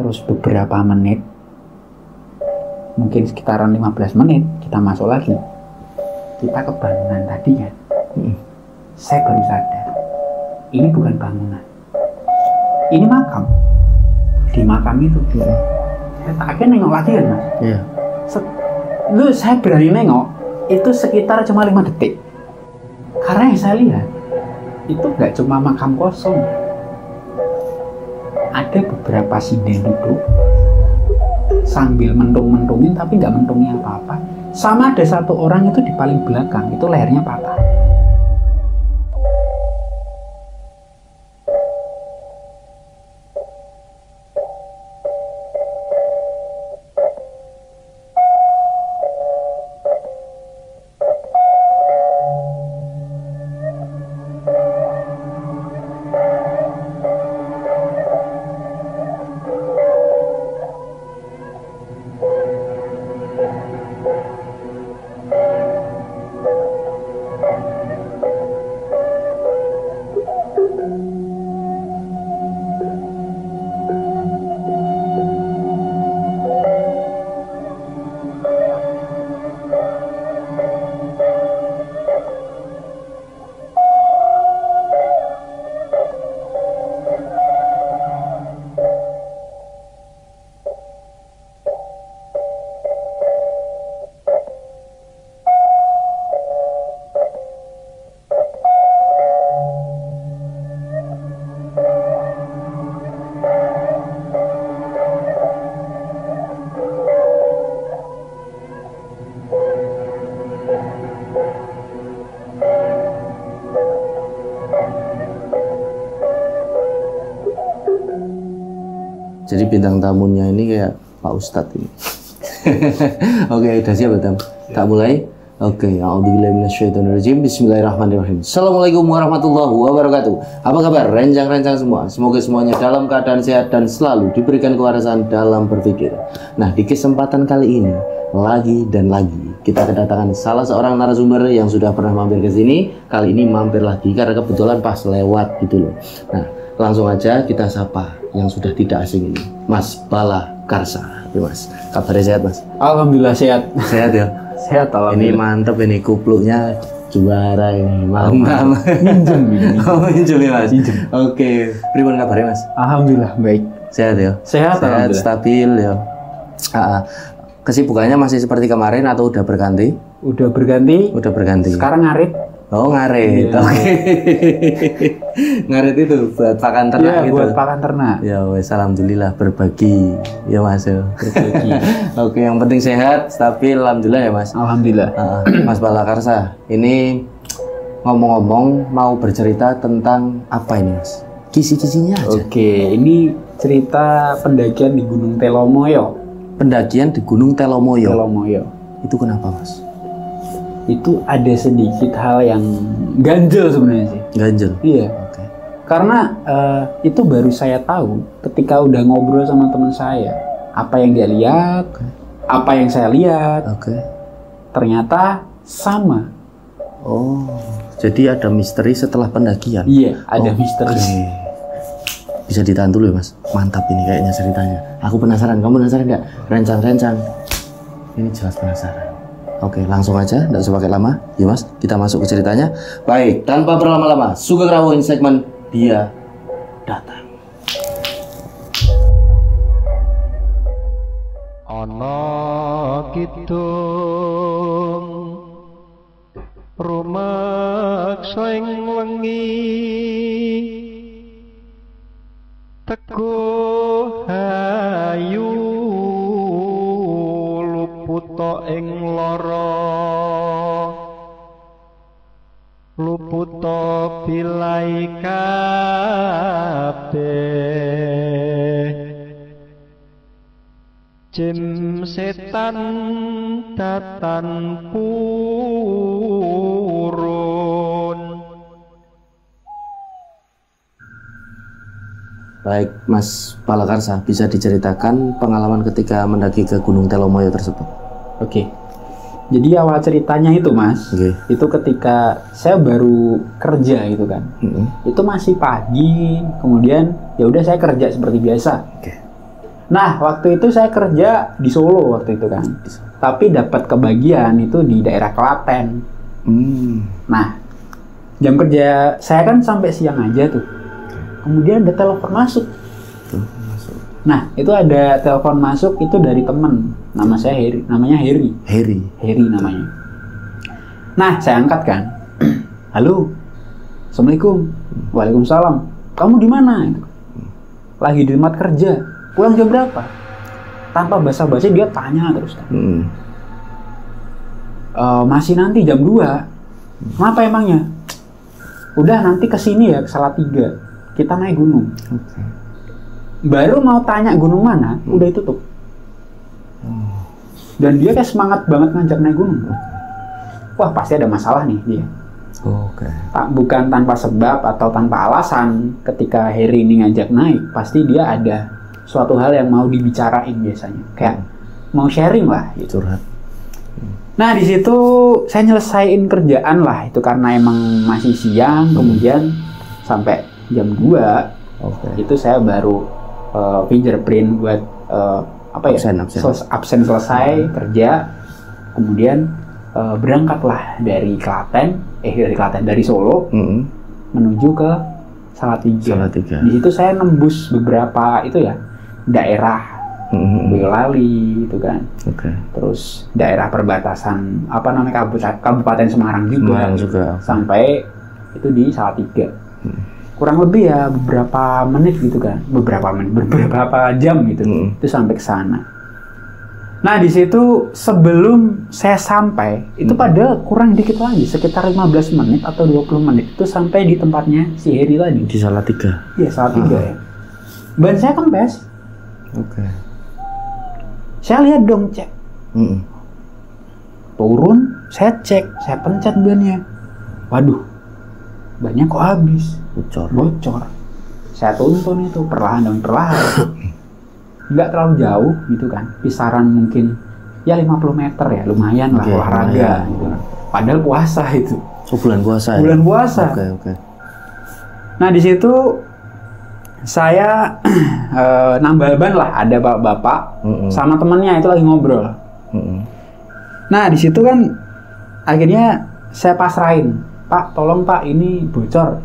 Terus beberapa menit, mungkin sekitaran 15 menit, kita masuk lagi. Kita ke bangunan tadi kan. Saya baru sadar, ini bukan bangunan. Ini makam. Di makam itu. Saya akhirnya nengok lagi kan mas. Iya. Saya berani nengok, itu sekitar cuma 5 detik. Karena yang saya lihat, itu nggak cuma makam kosong. Ada beberapa sinden duduk sambil mentung-mentungin, tapi nggak mentungin apa-apa. Sama ada satu orang itu di paling belakang, itu lehernya patah. Jadi bintang tamunya ini kayak Pak Ustadz ini. Oke, udah siap Tam? Tak mulai? Oke, a'udzubillahi minasyaitonirrajim. Bismillahirrahmanirrahim. Assalamualaikum warahmatullahi wabarakatuh. Apa kabar rencang-rencang semua? Semoga semuanya dalam keadaan sehat dan selalu diberikan kewarasan dalam berpikir. Nah, di kesempatan kali ini lagi dan lagi kita kedatangan salah seorang narasumber yang sudah pernah mampir ke sini. Kali ini mampir lagi karena kebetulan pas lewat gitu loh. Nah, langsung aja kita sapa yang sudah tidak asing ini, Mas Bala Karsa. Mas, kabarnya sehat Mas? Alhamdulillah sehat. Sehat ya? Sehat alhamdulillah. Ini mantep ini, kupluknya juara ini, mantap. Minjem ini. Oh, minjem ya Mas? Minjem. Oke, pribun kabarnya Mas? Alhamdulillah baik. Sehat ya? Sehat, sehat stabil ya? Kesibukannya masih seperti kemarin atau udah berganti? Udah berganti. Udah berganti. Sekarang ngarit. Oh, ngarit. Oke. Ngarit itu buat pakan ternak ya, gitu. Buat pakan ternak. Ya wes, alhamdulillah berbagi. Ya Mas. Berbagi. Oke, yang penting sehat, stabil, alhamdulillah ya Mas. Alhamdulillah. Mas Bala Karsa, ini ngomong-ngomong mau bercerita tentang apa ini Mas? Kisi-kisinya aja. Oke, ini cerita pendakian di Gunung Telomoyo. Pendakian di Gunung Telomoyo. Telomoyo. Itu kenapa Mas? Itu ada sedikit hal yang ganjel sebenarnya sih. Ganjel? Iya. Oke. Karena itu baru saya tahu ketika udah ngobrol sama teman saya. Apa yang dia lihat, apa yang saya lihat. Oke. Ternyata sama. Oh, jadi ada misteri setelah pendakian? Iya, ada misteri. Okay. Bisa ditahan dulu ya Mas? Mantap ini kayaknya ceritanya. Aku penasaran, kamu penasaran nggak? Rencang-rencang. Ini jelas penasaran. Oke, langsung aja, nggak usah pakai lama. Ya Mas, kita masuk ke ceritanya. Baik, tanpa berlama-lama, Sugeng Rawuh segmen Dia Datang. Ana kidung rumeksa ing wengi teguh hayu luputa ing lara luputa bilai kabeh jim setan datan purun. Baik, Mas Bala Karsa, bisa diceritakan pengalaman ketika mendaki ke Gunung Telomoyo tersebut? Oke. Jadi awal ceritanya itu Mas, itu ketika saya baru kerja gitu kan. Itu masih pagi, kemudian ya udah saya kerja seperti biasa. Nah, waktu itu saya kerja di Solo waktu itu kan. Tapi dapat kebagian itu di daerah Klaten. Nah, jam kerja saya kan sampai siang aja tuh. Kemudian ada telepon masuk. Nah, itu ada telepon masuk itu dari teman. Nama saya Heri, namanya Heri. Heri namanya. Nah, saya angkat kan. Halo. Assalamualaikum. Waalaikumsalam. Kamu di mana? Lagi di tempat kerja. Pulang jam berapa? Tanpa basa-basi dia tanya terus kan. Masih nanti jam 2. Kenapa emangnya? Udah nanti kesini ya, ke Salatiga. Kita naik gunung. Baru mau tanya gunung mana, udah ditutup. Dan dia kayak semangat banget ngajak naik gunung. Wah, pasti ada masalah nih dia. Bukan tanpa sebab atau tanpa alasan. Ketika Heri ini ngajak naik, pasti dia ada suatu hal yang mau dibicarain biasanya. Kayak mau sharing lah gitu. Curhat. Nah, di situ saya nyelesain kerjaan lah itu karena emang masih siang, kemudian sampai jam 2. Itu saya baru fingerprint buat absen selesai kerja. Kemudian berangkatlah dari Solo menuju ke Salatiga. Di situ saya nembus beberapa itu ya daerah Boyolali itu kan. Terus daerah perbatasan Kabupaten Semarang juga. Sampai itu di Salatiga. Kurang lebih ya beberapa menit gitu kan. Beberapa jam gitu. Itu sampai ke sana. Nah, di situ sebelum saya sampai, itu pada kurang dikit lagi, sekitar 15 menit atau 20 menit itu sampai di tempatnya si Heri tadi. Di Salatiga? Iya, Salatiga ya. Ban saya kempes. Saya lihat dong, cek. Turun, saya cek, saya pencet bannya. Waduh, bannya kok habis. Bocor. Saya tuntun itu, perlahan demi perlahan. Nggak terlalu jauh gitu kan, kisaran mungkin ya 50 meter ya, lumayan lah olahraga gitu. Padahal puasa itu. Bulan puasa. Bulan puasa. Nah, di situ saya nambal ban lah, ada bapak sama temannya itu lagi ngobrol. Nah, di situ kan akhirnya saya pasrahin, Pak, tolong Pak, ini bocor,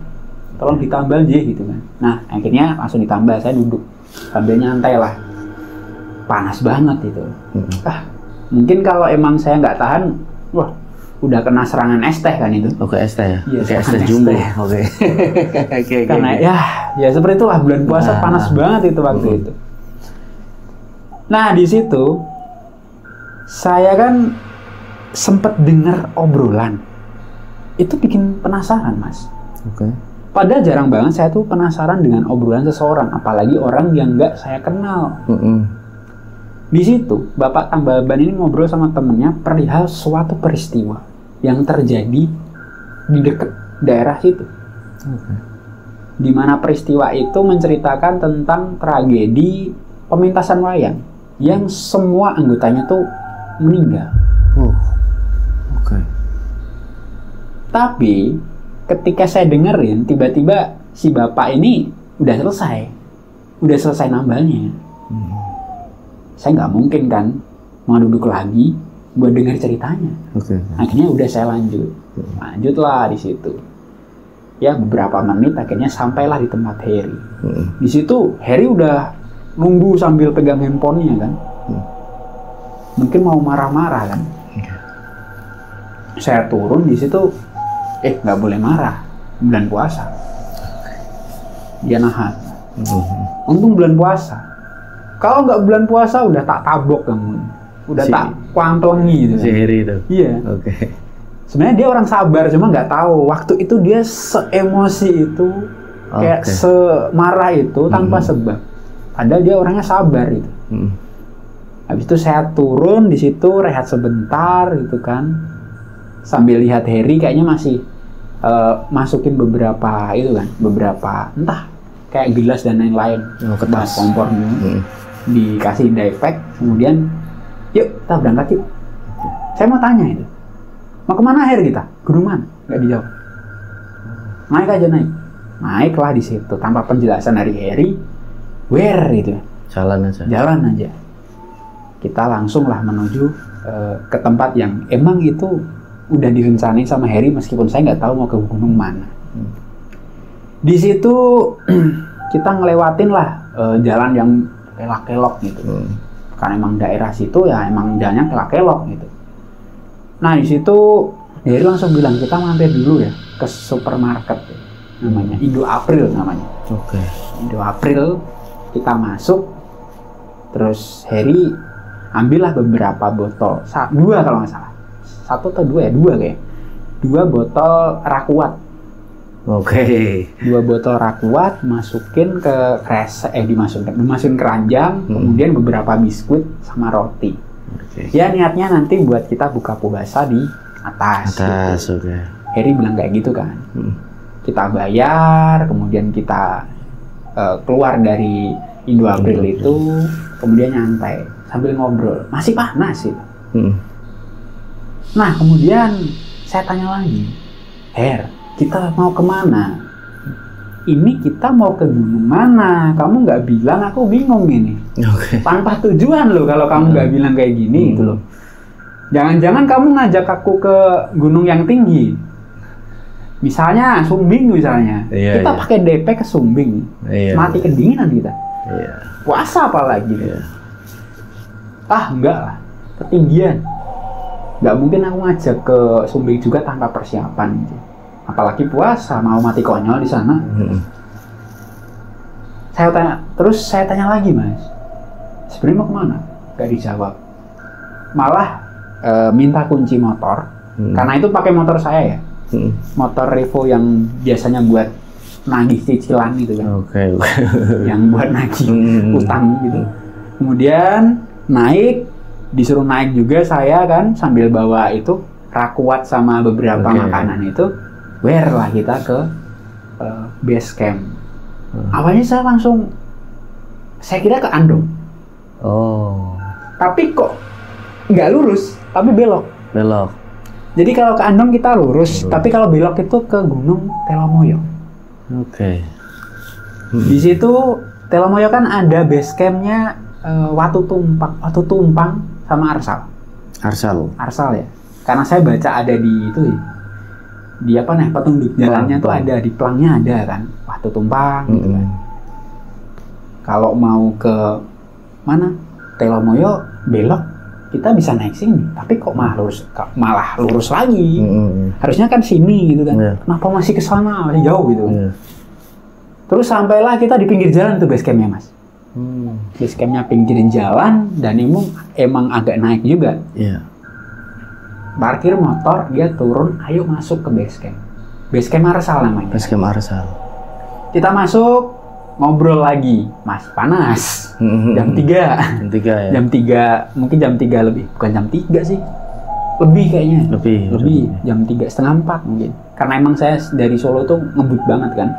tolong ditambal aja gitu kan. Nah, akhirnya langsung ditambal, saya duduk sambil nyantai lah. Panas banget itu. Mungkin kalau emang saya nggak tahan, wah, udah kena serangan es teh kan itu. Es teh ya? Iya, es teh jumbo. Karena ya seperti itulah, bulan puasa panas banget itu waktu itu. Nah, di situ saya kan sempet dengar obrolan. Itu bikin penasaran, Mas. Padahal jarang banget saya tuh penasaran dengan obrolan seseorang, apalagi orang yang nggak saya kenal. Di situ, Bapak tambal ban ini ngobrol sama temennya perihal suatu peristiwa yang terjadi di dekat daerah situ. Di mana peristiwa itu menceritakan tentang tragedi pementasan wayang yang semua anggotanya tuh meninggal. Tapi ketika saya dengerin, tiba-tiba si bapak ini udah selesai nambalnya. Saya nggak mungkin kan mau duduk lagi buat denger ceritanya. Akhirnya udah saya lanjutlah di situ. Ya, beberapa menit akhirnya sampailah di tempat Heri. Di situ Heri udah nunggu sambil pegang handphonenya kan. Mungkin mau marah-marah kan. Saya turun di situ. Nggak boleh marah, bulan puasa. Dia nahan. Untung bulan puasa. Kalau nggak bulan puasa udah tak tabok kamu, udah tak kuamplengi gitu. Si Heri itu. Iya. Sebenarnya dia orang sabar, cuma nggak tahu waktu itu dia seemosi itu, kayak semarah itu tanpa sebab. Padahal dia orangnya sabar itu. Habis itu saya turun di situ, rehat sebentar gitu kan, sambil lihat Heri kayaknya masih masukin beberapa entah kayak gelas dan lain-lain ke tas kompornya, dikasih daypack, kemudian yuk kita berangkat yuk. Saya mau tanya itu, mau kemana Heri kita? Gunung mana? Nggak dijawab. Naiklah di situ tanpa penjelasan dari Heri. Where itu? Jalan aja. Jalan aja. Kita langsung lah menuju ke tempat yang emang itu udah direncanain sama Harry meskipun saya nggak tahu mau ke gunung mana. Di situ kita ngelewatin lah jalan yang kelak-kelok gitu. Karena emang daerah situ ya emang jalannya kelak-kelok gitu. Nah di situ Harry langsung bilang kita mampir dulu ya ke supermarket ya, namanya Indo April namanya. Oke. Indo April kita masuk, terus Harry ambillah beberapa botol, dua kalau nggak salah, satu atau dua ya, dua kayak, dua botol Rakuat. Oke. Dua botol Rakuat masukin ke dimasukin keranjang, kemudian beberapa biskuit sama roti. Oke. Ya niatnya nanti buat kita buka puasa di atas. Atas, gitu. oke. Harry bilang kayak gitu kan. Kita bayar, kemudian kita keluar dari Indo April itu, kemudian nyantai sambil ngobrol. Masih panas sih. Nah kemudian saya tanya lagi, Her, kita mau kemana? Ini kita mau ke gunung mana? Kamu nggak bilang, aku bingung ini. Oke. Tanpa tujuan loh kalau kamu nggak bilang kayak gini gitu loh. Jangan-jangan kamu ngajak aku ke gunung yang tinggi. Misalnya Sumbing misalnya. Iya, kita iya. pakai DP ke Sumbing. Iya, Mati kedinginan kita. Iya. Puasa apalagi gitu. Iya. Ah enggak lah, ketinggian. Nggak mungkin aku ngajak ke Sumbing juga tanpa persiapan gitu. Apalagi puasa, mau mati konyol di sana. Saya tanya lagi, Mas. Sebenarnya mau kemana? Gak dijawab. Malah minta kunci motor. Karena itu pakai motor saya ya. Motor Revo yang biasanya buat nagih cicilan gitu kan. Oke. Yang buat nagih utang gitu. Kemudian naik, disuruh naik juga saya kan sambil bawa itu Rakuat sama beberapa makanan itu. Wear lah kita ke base camp. Awalnya saya kira ke Andong. Oh. Tapi kok nggak lurus, tapi belok. Belok. Jadi kalau ke Andong kita lurus, tapi kalau belok itu ke Gunung Telomoyo. Oke. Di situ Telomoyo kan ada base campnya Watu Tumpang sama Arsal. Arsal ya. Karena saya baca ada di itu ya. Di apa nih petunjuk jalannya tuh ada di pelangnya ada kan Watu Tumpang gitu kan. Kalau mau ke mana Telomoyo belok kita bisa naik sini, tapi kok malah lurus lagi. Harusnya kan sini gitu kan. Kenapa masih ke sana, masih jauh gitu. Terus sampailah kita di pinggir jalan tuh base campnya Mas. Base campnya pinggirin jalan dan emang agak naik juga. Parkir motor, dia turun, ayo masuk ke base camp. Base camp Arsal namanya. Base camp Arsal. Kita masuk, ngobrol lagi. Mas, panas. Jam 3. Jam 3 ya? Jam 3, mungkin jam 3 lebih. Bukan jam 3 sih. Lebih kayaknya. Lebih. Jam 3, setengah 4 mungkin. Karena emang saya dari Solo tuh ngebut banget kan.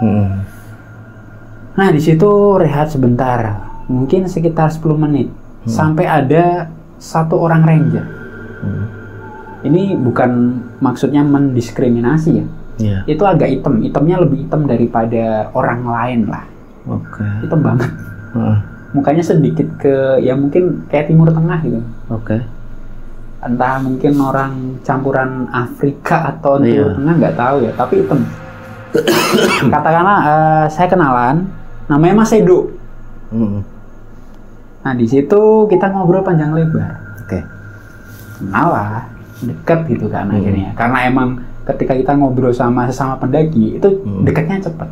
Nah, di situ rehat sebentar. Mungkin sekitar 10 menit. Sampai ada satu orang ranger. Ini bukan maksudnya mendiskriminasi ya. Itu agak hitamnya lebih hitam daripada orang lain lah. Oke. Hitam banget. Mukanya sedikit ya mungkin kayak Timur Tengah gitu. Oke. Entah mungkin orang campuran Afrika atau Timur Tengah nggak tahu ya, tapi hitam. Katakanlah saya kenalan, namanya Mas Edo. Nah di situ kita ngobrol panjang lebar. Oke. Kenal lah. Dekat gitu kan akhirnya, karena emang ketika kita ngobrol sama sesama pendaki itu dekatnya cepat.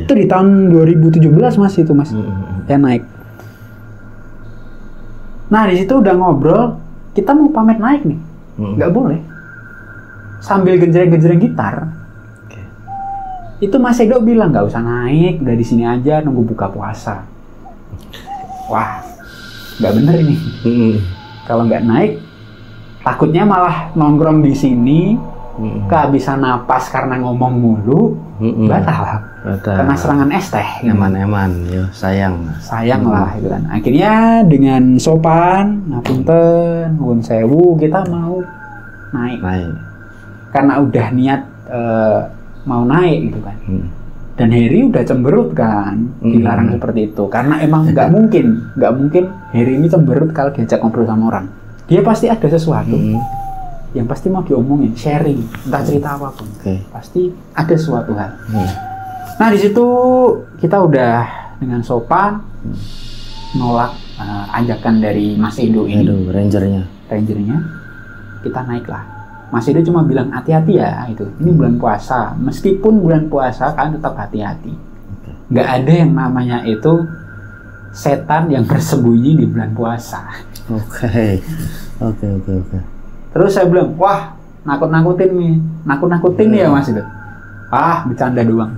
Itu di tahun 2017 Mas itu Mas, ya naik. Nah di situ udah ngobrol, kita mau pamit naik nih, nggak boleh. Sambil genjreng-genjreng gitar, itu Mas Edo bilang nggak usah naik, udah di sini aja nunggu buka puasa. Wah, nggak bener ini. Kalau nggak naik takutnya malah nongkrong di sini, kehabisan napas karena ngomong mulu, batal. Karena serangan es teh. Eman-eman, yo sayang lah itu kan. Akhirnya dengan sopan, ngapunten, nuwun sewu, kita mau naik. Karena udah niat mau naik gitu kan. Dan Harry udah cemberut kan, dilarang seperti itu. Karena emang nggak mungkin Harry ini cemberut kalau diajak ngobrol sama orang. Dia pasti ada sesuatu yang pasti mau diomongin, sharing, entah cerita apapun. Pasti ada sesuatu hal. Nah di situ kita udah dengan sopan nolak ajakan dari Mas Edo ini. Rangernya. Kita naiklah. Mas Edo cuma bilang hati-hati ya, itu. Ini bulan puasa. Meskipun bulan puasa, kalian tetap hati-hati. Nggak ada yang namanya itu setan yang bersembunyi di bulan puasa. Oke. Terus saya bilang, wah, nakut-nakutin nih. Nakut-nakutin ya Mas Edo. Bercanda doang.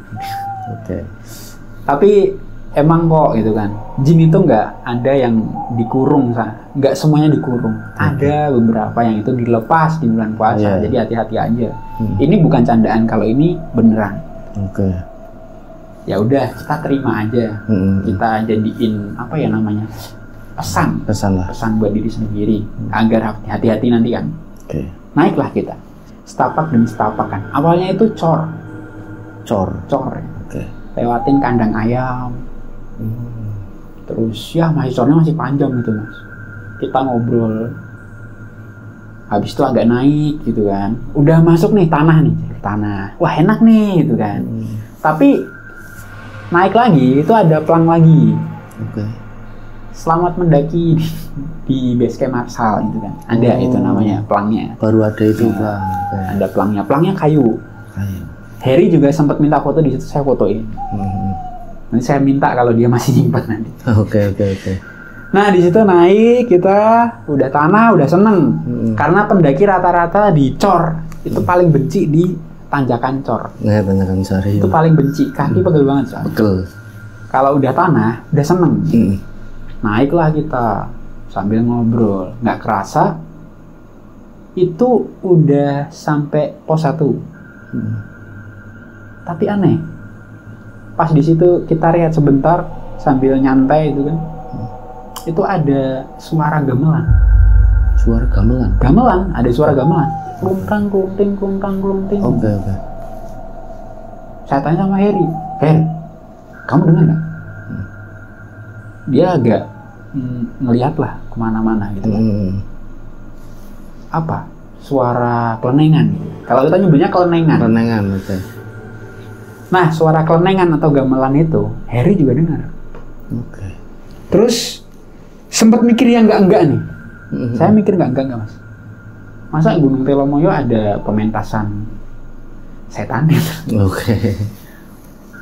Tapi emang kok gitu kan, jin itu nggak ada yang dikurung, nggak semuanya dikurung. Ada beberapa yang itu dilepas di bulan puasa, jadi hati-hati aja. Ini bukan candaan, kalau ini beneran. Ya udah, kita terima aja. Kita jadiin apa ya namanya, pesan buat diri sendiri agar hati-hati nanti kan. Naiklah kita, setapak demi setapak kan. Awalnya itu cor. Lewatin kandang ayam. Terus ya masih panjang gitu Mas. Kita ngobrol. Habis itu agak naik gitu kan. Udah masuk nih tanah. Wah enak nih gitu kan. Tapi naik lagi itu ada pelang lagi. Selamat mendaki di base camp Marsal gitu kan. Ada itu namanya pelangnya. Baru ada itu Bang. Ada pelangnya kayu. Harry juga sempat minta foto di situ, saya fotoin. Nanti saya minta kalau dia masih nyimpan nanti. Oke. Nah di situ naik kita udah tanah udah seneng karena pendaki rata-rata di cor itu paling benci di tanjakan cor. Tanjakan cor itu paling benci, kaki pegel banget soalnya. Kalau udah tanah udah seneng. Naiklah kita sambil ngobrol, nggak kerasa itu udah sampai pos 1. Tapi aneh. Pas di situ kita lihat sebentar sambil nyantai itu kan, itu ada suara gamelan. Ada suara gamelan. Klungtang klunting. Oke. Saya tanya sama Harry, kamu dengar nggak? Dia agak ngelihat lah kemana-mana gitu kan. Apa? Suara kelenengan. Kalau kita nyebutnya kelenengan. Nah, suara kelenengan atau gamelan itu Harry juga dengar. Terus sempat mikir yang enggak nih. Saya mikir enggak Mas. Masa Gunung Telomoyo ada pementasan setan gitu?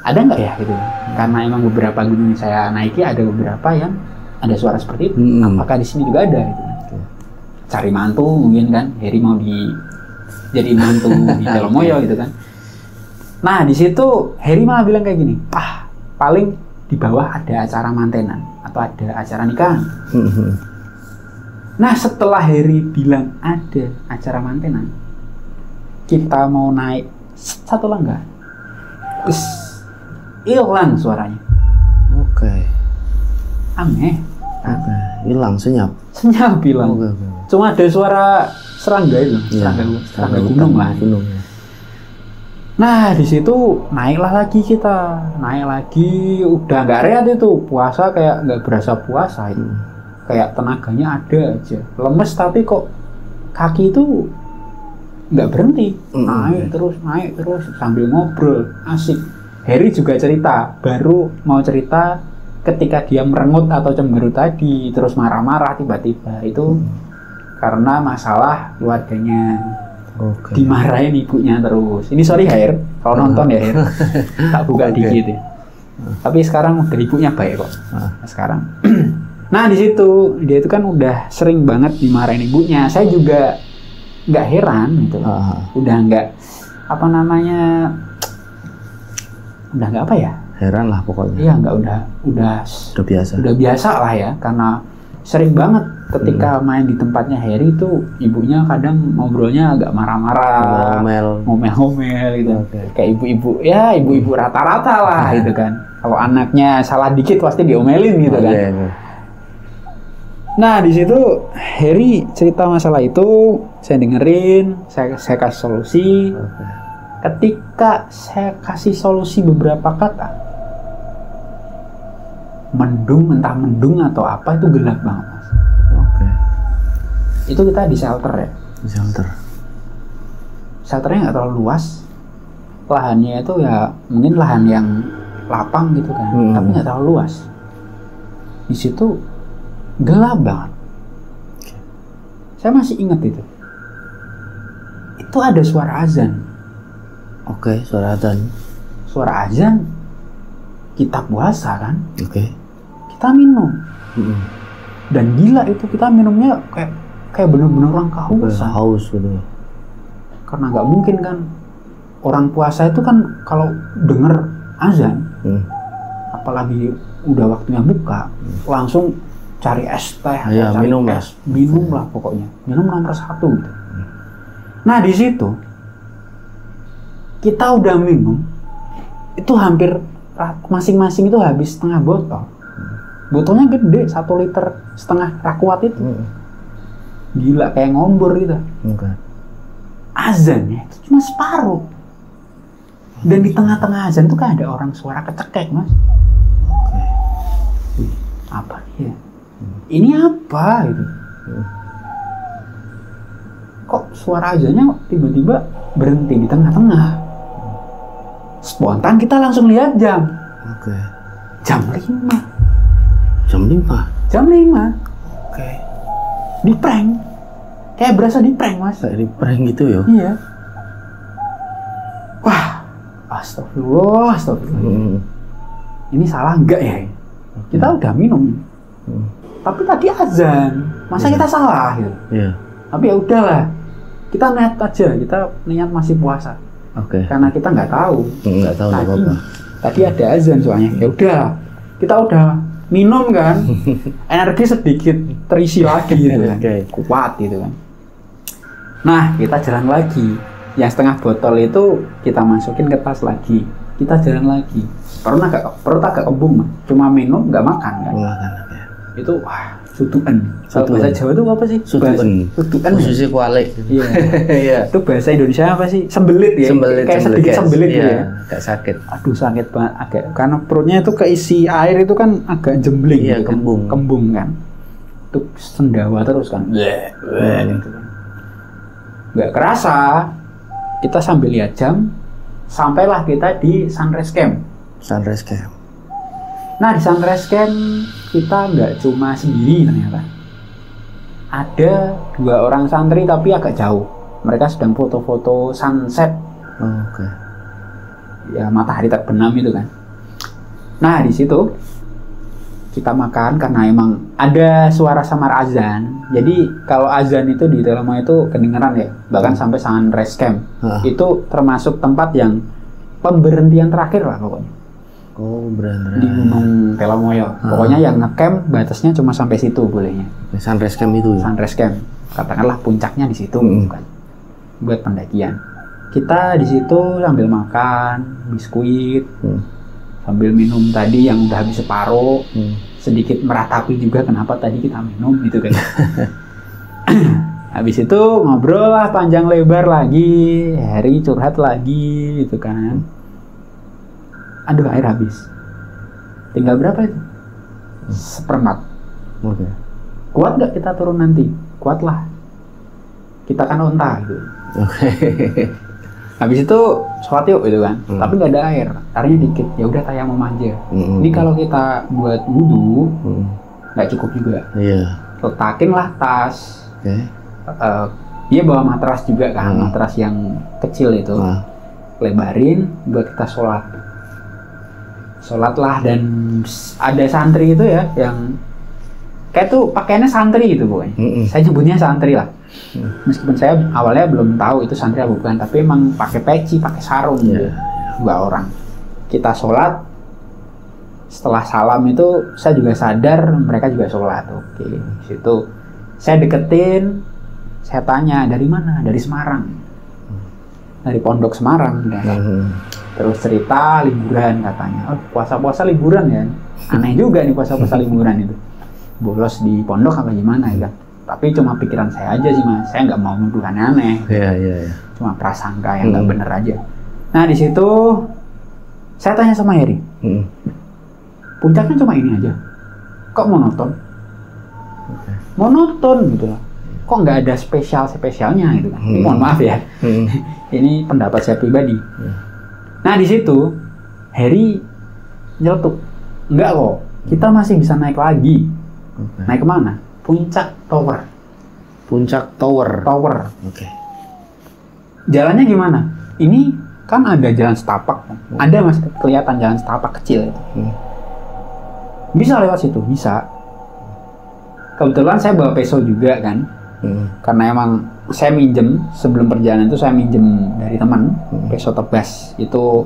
Ada nggak ya gitu? Karena emang beberapa gunung saya naiki ada beberapa yang ada suara seperti itu. Apakah di sini juga ada gitu? Cari mantu mungkin kan, Harry mau jadi mantu di Telomoyo gitu kan. Nah di situ Harry malah bilang kayak gini, paling di bawah ada acara mantenan atau ada acara nikahan. Nah setelah Harry bilang ada acara mantenan, kita mau naik satu langkah, terus hilang suaranya. Aneh. Hilang, senyap hilang. Cuma ada suara serangga itu, serangga gunung lah. Nah di situ naiklah lagi kita, udah nggak rehat itu, puasa kayak nggak berasa puasa itu, kayak tenaganya ada aja, lemes tapi kok kaki itu nggak berhenti, naik terus sambil ngobrol, asik. Harry juga cerita, baru mau cerita ketika dia merengut atau cemberut tadi, terus marah-marah tiba-tiba itu karena masalah keluarganya. Dimarahin ibunya terus. Ini sorry Hair, kalau nonton ya Hair, tak buka dikit ya. Tapi sekarang udah ibunya baik kok. Sekarang. Nah di situ dia itu kan udah sering banget dimarahin ibunya. Saya juga nggak heran gitu. Udah nggak apa ya? Heran lah pokoknya. Iya nggak udah biasa lah ya, karena sering banget ketika main di tempatnya Harry itu ibunya kadang ngobrolnya agak marah-marah, ngomel-ngomel gitu. Kayak ibu-ibu rata-rata lah gitu kan. Kalau anaknya salah dikit pasti diomelin gitu kan. Nah di situ Harry cerita masalah itu, saya dengerin, saya kasih solusi. ketika saya kasih solusi beberapa kata, mendung, entah mendung atau apa, itu gelap banget Mas. Oke. Itu kita di shelter ya. Di shelter. Shelternya nggak terlalu luas, lahannya itu ya mungkin lahan yang lapang gitu kan, tapi nggak terlalu luas. Di situ gelap banget. Saya masih ingat itu. Itu ada suara azan. Oke, suara azan. Suara azan. Kita puasa kan? Oke. Kita minum. Dan gila itu kita minumnya kayak bener-bener orang kehausan. Haus gitu. Karena nggak mungkin kan orang puasa itu kan kalau denger azan, apalagi udah waktunya buka, langsung cari es teh, ya, cari minum es, minum lah pokoknya, minum nomor satu gitu. Nah di situ kita udah minum, itu hampir masing-masing itu habis setengah botol. Botolnya gede, 1,5 liter rakuat itu. Gila kayak ngombor gitu. Azannya itu cuma separuh. Dan di tengah-tengah azan itu kan ada orang suara kecekek Mas. Wih, apa nih ya? Ini apa gitu? Kok suara azannya tiba-tiba berhenti di tengah-tengah? Spontan kita langsung lihat jam. Oke. Jam 5. Jam 5? Jam 5. Oke. Di prank. Kayak berasa di prank Mas. Kayak di prank gitu ya? Iya. Wah, astagfirullah. Ini salah enggak ya? Kita udah minum. Tapi tadi azan. Masa kita salah gitu? Iya. Tapi ya udahlah. Kita niat aja, kita niat masih puasa. Oke. Karena kita nggak tahu. Nggak tahu apa-apa. Tadi ada azan soalnya. Ya udah. Kita udah minum kan. Energi sedikit terisi lagi gitu kan. Kuat gitu kan. Nah, kita jalan lagi. Yang setengah botol itu kita masukin ke tas lagi. Kita jalan lagi. Perut agak kembung, Mas. Cuma minum, nggak makan kan. Itu wah, suduan. Kalau bahasa Jawa itu apa sih? Suduan. Suduan. Khususnya kualik. Iya. Iya. Itu bahasa Indonesia apa sih? Sembelit ya. Kayak sedikit sembelit gitu ya. Agak sakit. Aduh, sakit banget agak. Karena perutnya itu keisi air itu kan agak jembling. Iya, gitu kan. Kembung kan. Itu sendawa terus kan. Gitu kan. Nggak kerasa, kita sambil lihat jam, sampailah kita di Sunrise Camp. Sunrise Camp. Nah di Sunrise Camp kita nggak cuma sendiri ternyata. Ada 2 orang santri tapi agak jauh. Mereka sedang foto-foto sunset. Oke. Ya matahari terbenam itu kan. Nah di situ kita makan karena emang ada suara samar azan. Jadi kalau azan itu di Telema itu kedengeran ya, bahkan sampai Sunrise Camp. Itu termasuk tempat yang pemberhentian terakhir lah pokoknya. Oh, berani. Di Gunung Telomoyo. Pokoknya yang ngecamp batasnya cuma sampai situ bolehnya. Sunrise Camp itu ya? Sunrise Camp. Katakanlah puncaknya di situ kan. Buat pendakian. Kita di situ sambil makan biskuit. Sambil minum tadi yang udah habis separuh, sedikit meratapi juga kenapa tadi kita minum gitu kan. Habis itu ngobrol lah panjang lebar lagi, Harry curhat lagi gitu kan. Aduh air habis. Tinggal berapa itu? 1/4. Oke. Kuat nggak kita turun nanti? Kuat lah. Kita kan onta gitu. Oke. Habis itu sholat yuk gitu kan, tapi nggak ada air, airnya dikit. Ya udah tayang manja. Ini kalau kita buat wudhu nggak cukup juga. Iya. Letakin lah tas. Dia bawa matras juga kan, matras yang kecil itu. Lebarin buat kita sholat. Sholat lah dan ada santri itu ya yang kayak tuh pakaiannya santri gitu pokoknya. Saya nyebutnya santri lah. Meskipun saya awalnya belum tahu itu santri apa bukan, tapi emang pakai peci, pakai sarung gitu. 2 orang. Kita sholat, setelah salam itu saya juga sadar mereka juga sholat. Oke, situ saya deketin, saya tanya dari mana? Dari Semarang, dari Pondok Semarang. Terus cerita liburan katanya. Oh, puasa-puasa liburan ya? Aneh juga nih puasa-puasa liburan itu. Bolos di pondok apa gimana ya? Tapi cuma pikiran saya aja sih Mas, saya nggak mau nuduh aneh-aneh. Iya. Cuma prasangka yang nggak bener aja. Nah di situ saya tanya sama Heri, puncak kan cuma ini aja, kok monoton? Monoton gitu loh. Kok nggak ada spesialnya gitu kan? Ini mohon maaf ya, ini pendapat saya pribadi. Nah di situ Heri nyeletuk, enggak kok, kita masih bisa naik lagi. Naik kemana? Puncak Tower. Puncak Tower. Oke. Jalannya gimana? Ini kan ada jalan setapak, kan? Ada mas kelihatan jalan setapak kecil itu. Bisa lewat situ, bisa. Kebetulan saya bawa peso juga kan, karena emang saya minjem sebelum perjalanan itu saya minjem dari teman peso tebas itu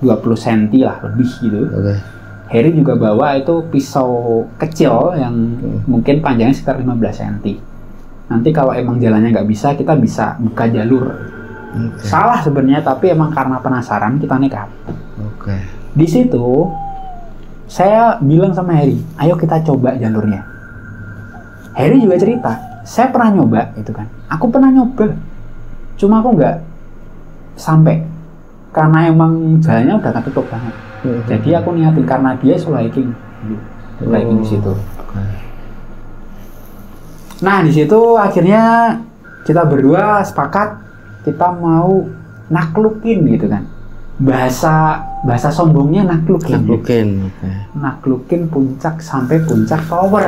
20 cm lah lebih gitu. Heri juga bawa itu pisau kecil yang mungkin panjangnya sekitar 15 cm. Nanti kalau emang jalannya nggak bisa, kita bisa buka jalur. Salah sebenarnya, tapi emang karena penasaran kita nekat. Di situ saya bilang sama Heri, ayo kita coba jalurnya. Heri juga cerita, saya pernah nyoba itu kan. Aku pernah nyoba, cuma aku nggak sampai karena emang jalannya udah ketutup banget. Jadi aku niatin karena dia solo hiking di situ. Nah di situ akhirnya kita berdua sepakat kita mau naklukin gitu kan. Bahasa sombongnya naklukin. Naklukin puncak sampai puncak tower.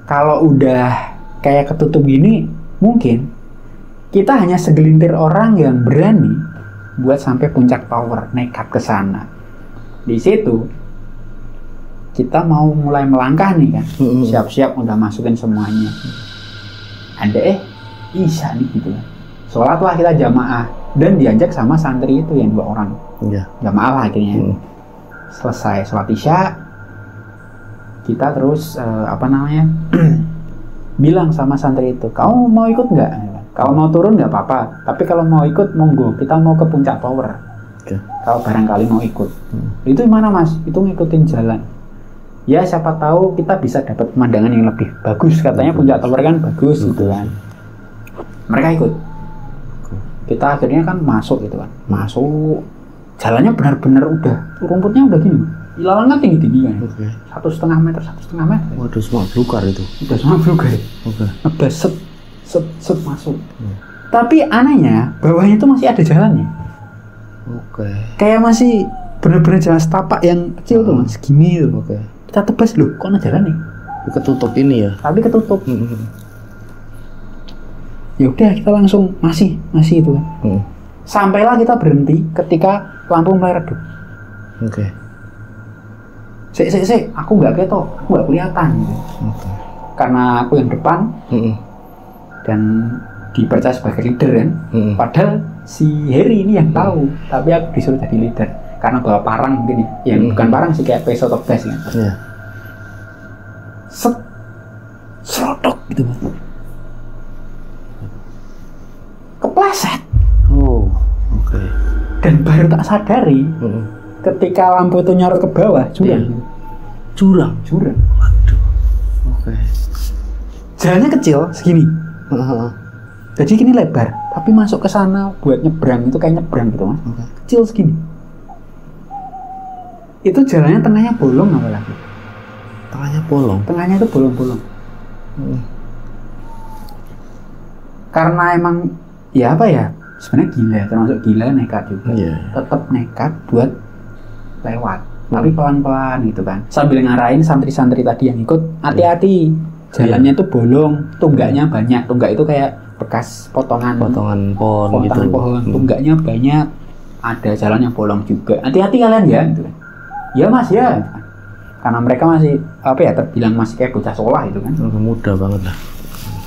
Kalau udah kayak ketutup gini, mungkin kita hanya segelintir orang yang berani buat sampai puncak tower, nekat ke sana. Di situ kita mau mulai melangkah nih kan, siap-siap udah masukin semuanya. Ada Isya nih gitu kan. Sholatlah kita jamaah dan diajak sama santri itu yang 2 orang. Jamaah lah akhirnya. Selesai sholat Isya, kita terus bilang sama santri itu, kamu mau ikut nggak? Kalau mau turun nggak apa-apa, tapi kalau mau ikut monggo, kita mau ke puncak tower. Kalau barangkali mau ikut. Itu mana mas? Itu ngikutin jalan. Ya siapa tahu kita bisa dapat pemandangan yang lebih bagus. Katanya puncak tower kan bagus gitu kan. Mereka ikut. Kita akhirnya kan masuk gitu kan. Masuk. Jalannya benar-benar udah rumputnya udah gini. Ilalang kan tinggi-tinggi kan. 1,5 meter. Waduh, semua belukar itu. Udah semua belukar. Ngebas set masuk. Tapi anehnya bawahnya itu masih ada jalannya. Kayak masih benar-benar jalan setapak yang kecil tuh mas, gini tuh. Kita tebas loh, kok ada jalan nih? Ketutup ini ya? Tapi ketutup. Ya udah kita langsung masih itu kan. Sampailah kita berhenti ketika lampu mulai redup. Sik, aku nggak ketok, aku nggak kelihatan. Karena aku yang depan dan dipercaya sebagai leader kan. Padahal si Heri ini yang tahu, tapi aku disuruh jadi leader karena bawa parang mungkin ya. Yang bukan parang sih, kayak peso tebas kan. Serodok gitu kan. Kepleset. Dan baru tak sadari ketika lampu itu nyorot ke bawah, jurang. Waduh. Jalannya kecil segini. Jadi gini lebar, tapi masuk ke sana buat nyebrang itu kayak nyebrang gitu mas. Kecil segini. Itu jalannya tengahnya bolong apalagi. Tengahnya itu bolong-bolong. Karena emang ya apa ya, sebenarnya gila, termasuk gila, nekat juga. Tetap nekat buat lewat, tapi pelan-pelan gitu kan. Sambil ngarahin santri-santri tadi yang ikut, hati-hati. Jalannya itu bolong, tunggaknya banyak. Tunggak itu kayak bekas potongan pohon gitu. Tunggaknya banyak. Ada jalan yang bolong juga. Hati-hati kalian ya gitu kan. Ya mas ya. Karena mereka masih apa ya, terbilang masih kayak bocah sekolah itu kan. Muda banget lah.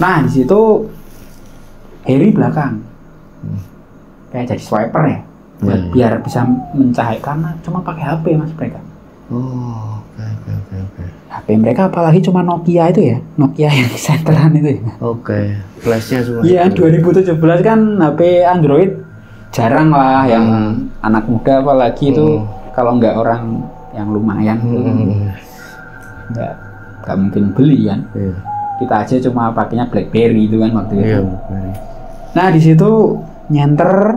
Nah di situ Heri belakang. Kayak jadi swiper ya. Biar bisa mencahaya, karena cuma pakai HP mas mereka. HP mereka apalagi cuma Nokia itu ya, Nokia yang senteran itu ya. Flashnya semua. Iya, 2017 kan HP Android jarang lah yang anak muda apalagi itu kalau nggak orang yang lumayan itu kan nggak mungkin beli kan. Kita aja cuma pakainya BlackBerry itu kan waktu itu. Nah di situ nyenter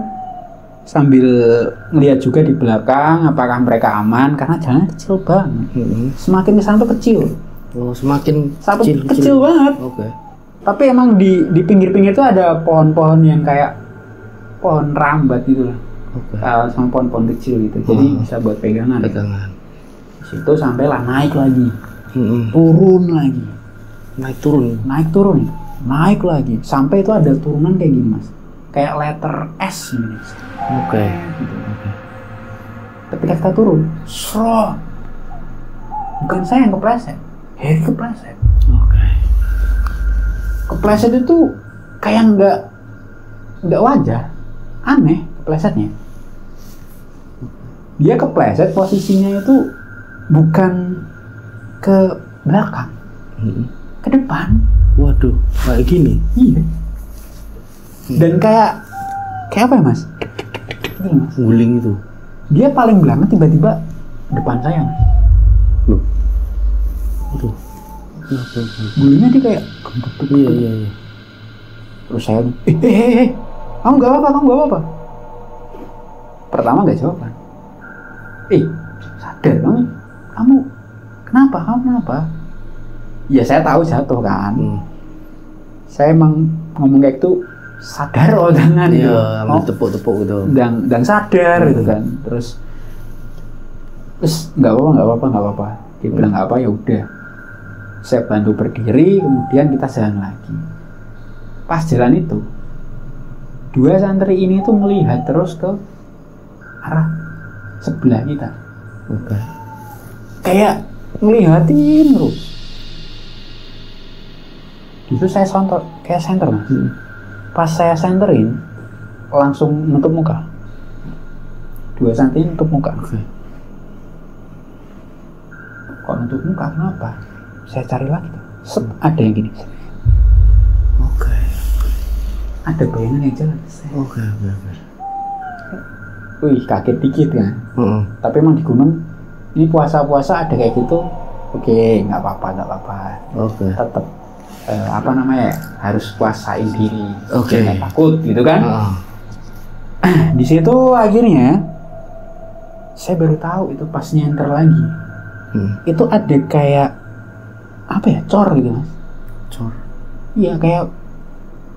sambil ngeliat juga di belakang apakah mereka aman karena jalannya kecil banget. Semakin ke sana tuh kecil. Oh, semakin Sampai kecil banget. Oke. Tapi emang di pinggir-pinggir tuh ada pohon-pohon yang kayak pohon rambat gitu lah. Oke. Sama pohon-pohon kecil gitu. Jadi bisa buat pegangan. Pegangan. Di situ sampailah naik lagi. Turun lagi. Naik turun. Naik lagi. Sampai itu ada turunan kayak gini, Mas. Kayak letter S gitu. Oke. Ketika kita turun, bukan saya yang kepleset, Harry kepleset. Oke. Kepleset itu kayak nggak wajar, aneh keplesetnya. Dia kepleset posisinya itu bukan ke belakang, ke depan. Waduh, kayak gini. Iya. Dan kayak apa ya, Mas? Gini, Mas. Guling itu. Dia paling belakang tiba-tiba depan saya, Mas. Loh. Aduh. Gulingnya dia kayak gembuk. Iya. Terus saya, kamu nggak apa-apa. Pertama nggak jawaban. Sadar kamu kenapa? Ya saya tahu jatuh kan. Saya emang ngomong kayak gitu, sadar jangan gitu. Iya, ambil tepuk-tepuk gitu. Dan sadar gitu kan. Terus nggak apa-apa. Dia bilang nggak apa, ya udah. Saya bantu berdiri, kemudian kita jalan lagi. Pas jalan itu, dua santri ini tuh melihat terus ke arah sebelah kita. Oke. Kayak ngelihatin terus. Itu saya kayak center, Mas. Pas saya senterin, langsung nutup muka. Dua santri nutup muka. Oke. Kok nutup muka? Kenapa? Saya cari lagi. Ada yang gini. Oke. Ada bayangan yang jalan. Oke. Wih, kaget dikit kan. Tapi emang di gunung ini puasa-puasa ada kayak gitu. Oke, nggak apa-apa. Oke. Tetap harus puasain diri. Oke. Jangan takut gitu kan. Di situ akhirnya saya baru tahu itu pas nyenter lagi. Itu ada kayak apa ya, cor gitu, Mas. Cor. Iya, kayak